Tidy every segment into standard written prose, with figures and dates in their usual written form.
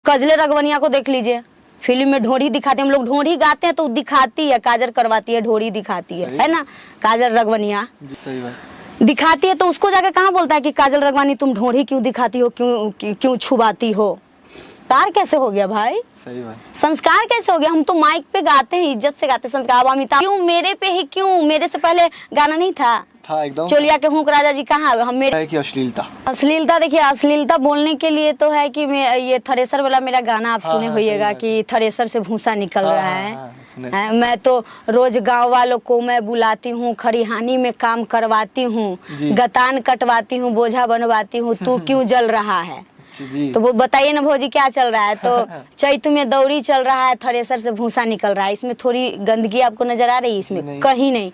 कजले रगवनिया को देख लीजिए, फिल्म में ढोरी दिखाते हैं, हम लोग ढोरी गाते हैं तो दिखाती है, काजल करवाती है, ढोरी दिखाती है ना, काजल रगवनिया सही बात दिखाती है। तो उसको जाके कहाँ बोलता है कि काजल रगवानी तुम ढोरी क्यों दिखाती हो, क्यों छुबाती हो? संस्कार कैसे हो गया भाई? सही बात। संस्कार कैसे हो गया? हम तो माइक पे गाते हैं, इज्जत से गाते संस्कार। अब अमिताभ क्यों मेरे पे ही, क्यों मेरे से पहले गाना नहीं था एकदम चोलिया के हुक राजा जी कहाँ? हम मेरे की अश्लीलता देखिए, अश्लीलता बोलने के लिए तो है कि मैं ये थ्रेसर वाला मेरा गाना आप सुने होइएगा कि थ्रेसर से भूसा निकल रहा है। मैं तो रोज गांव वालों को मैं बुलाती हूँ, खरिहानी में काम करवाती हूँ, गतान कटवाती हूँ, बोझा बनवाती हूँ, तू क्यों जल रहा है? तो वो बताइए ना भौजी क्या चल रहा है? तो चैत में दौरी चल रहा है, थ्रेसर से भूसा निकल रहा है। इसमें थोड़ी गंदगी आपको नजर आ रही है? इसमें कहीं नहीं।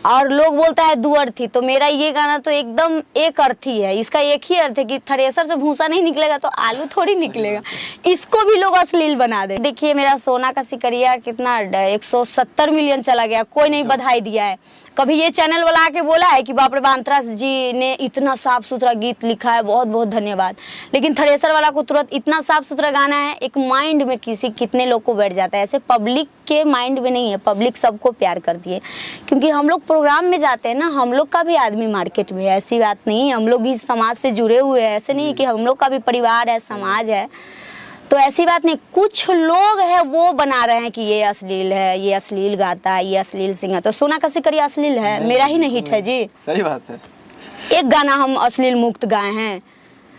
और लोग बोलता है दुअर्थी, तो मेरा ये गाना तो एकदम एक अर्थी है। इसका एक ही अर्थ है कि थ्रेसर से भूसा नहीं निकलेगा तो आलू थोड़ी निकलेगा। इसको भी लोग अश्लील बना दे। देखिए मेरा सोना का सिकरिया कितना 170 मिलियन चला गया, कोई नहीं बधाई दिया है। कभी ये चैनल वाला आके बोला है कि बाप रे बांतरास जी ने इतना साफ सुथरा गीत लिखा है, बहुत बहुत धन्यवाद। लेकिन थ्रेसर वाला को तुरंत इतना साफ सुथरा गाना है, एक माइंड में कितने लोग को बैठ जाता है। ऐसे पब्लिक के माइंड में नहीं है, पब्लिक सबको प्यार करती है। क्योंकि हम लोग प्रोग्राम में जाते हैं ना, हम लोग का भी आदमी मार्केट में है, ऐसी बात नहीं है। हम लोग इस समाज से जुड़े हुए हैं, ऐसे नहीं कि हम लोग का भी परिवार है, समाज है, तो ऐसी बात नहीं। कुछ लोग है वो बना रहे हैं कि ये अश्लील है, ये अश्लील गाता है, ये अश्लील सिंगर। तो सोना का सिकरिया अश्लील है? मेरा ही नहीं हिट है जी। सही बात है। एक गाना हम अश्लील मुक्त गाए हैं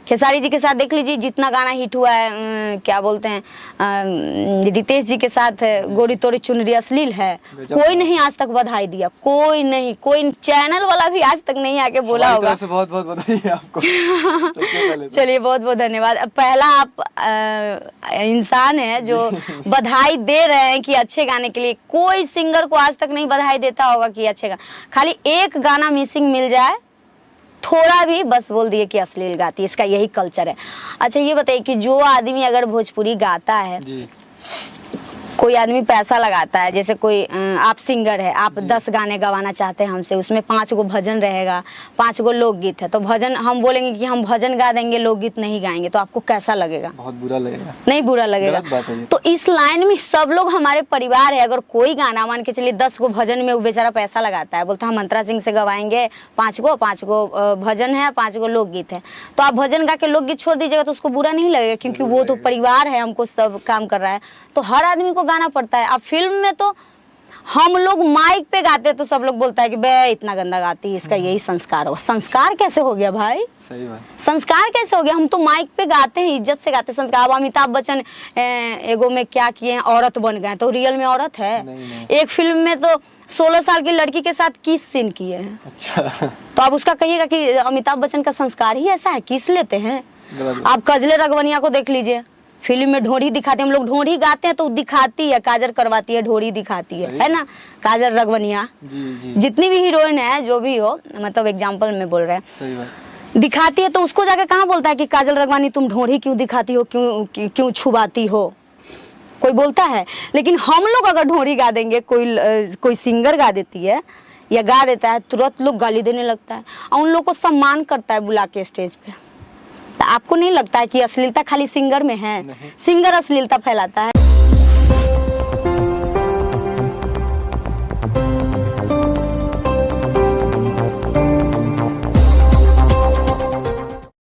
खेसारी जी के साथ, देख लीजिए जितना गाना हिट हुआ है। क्या बोलते हैं, रितेश जी के साथ गोरी तोरी चुनरी अश्लील है। कोई नहीं आज तक बधाई दिया, कोई नहीं, कोई चैनल वाला भी आज तक नहीं आके बोला होगा। बहुत बहुत बधाई है आपको। चलिए बहुत बहुत धन्यवाद। पहला आप इंसान है जो बधाई दे रहे हैं कि अच्छे गाने के लिए। कोई सिंगर को आज तक नहीं बधाई देता होगा कि अच्छे गाना, खाली एक गाना मिसिंग मिल जाए थोड़ा भी, बस बोल दिए कि अश्लील गाती है। इसका यही कल्चर है। अच्छा ये बताइए कि जो आदमी अगर भोजपुरी गाता है जी, कोई आदमी पैसा लगाता है, जैसे कोई आप सिंगर है, आप 10 गाने गवाना चाहते हैं हमसे, उसमें 5 गो भजन रहेगा, 5 गो लोकगीत है, तो भजन हम बोलेंगे कि हम भजन गा देंगे, लोकगीत नहीं गाएंगे, तो आपको कैसा लगेगा? बहुत बुरा लगेगा। नहीं बुरा लगेगा? तो इस लाइन में सब लोग हमारे परिवार है। अगर कोई गाना मान के चलिए 10 गो भजन में वो बेचारा पैसा लगाता है, बोलता है हम मंत्रा सिंह से गवाएंगे 5 गो भजन है, 5 गो लोकगीत है, तो आप भजन गा के लोकगीत छोड़ दीजिएगा तो उसको बुरा नहीं लगेगा, क्योंकि वो तो परिवार है, हमको सब काम कर रहा है। तो हर आदमी को गाना पड़ता है। अब फिल्म में तो हम लोग माइक पे गाते तो सब लोग बोलता है कि बे इतना गंदा गाती है, इसका यही संस्कार हो। संस्कार कैसे हो गया भाई? सही बात। संस्कार कैसे हो गया? हम तो माइक पे गाते हैं, इज्जत से गाते संस्कार। अब अमिताभ बच्चन एगो में क्या किए हैं, औरत बन गए, तो रियल में औरत है? नहीं। एक फिल्म में तो 16 साल की लड़की के साथ किस सीन किए हैं। अच्छा। तो आप उसका कहिएगा कि अमिताभ बच्चन का संस्कार ही ऐसा है, किस लेते हैं। आप कजले रगवनिया को देख लीजिए, फिल्म में ढोरी दिखाते हैं, हम लोग ढोरी गाते हैं तो दिखाती है, काजल करवाती है, ढोरी दिखाती है ना, काजल रगवनिया जितनी भी हीरोइन है, जो भी हो, मतलब एग्जांपल में बोल रहे हैं, सही बात, दिखाती है। तो उसको जाके कहाँ बोलता है कि काजल रगवानी तुम ढोरी क्यों दिखाती हो, क्यों छुबाती हो? कोई बोलता है? लेकिन हम लोग अगर ढोरी गा देंगे, कोई सिंगर गा देती है या गा देता है, तुरंत लोग गाली देने लगता है और उन लोग को सम्मान करता है बुला के स्टेज पे। आपको नहीं लगता है कि अश्लीलता खाली सिंगर में है? सिंगर अश्लीलता फैलाता है?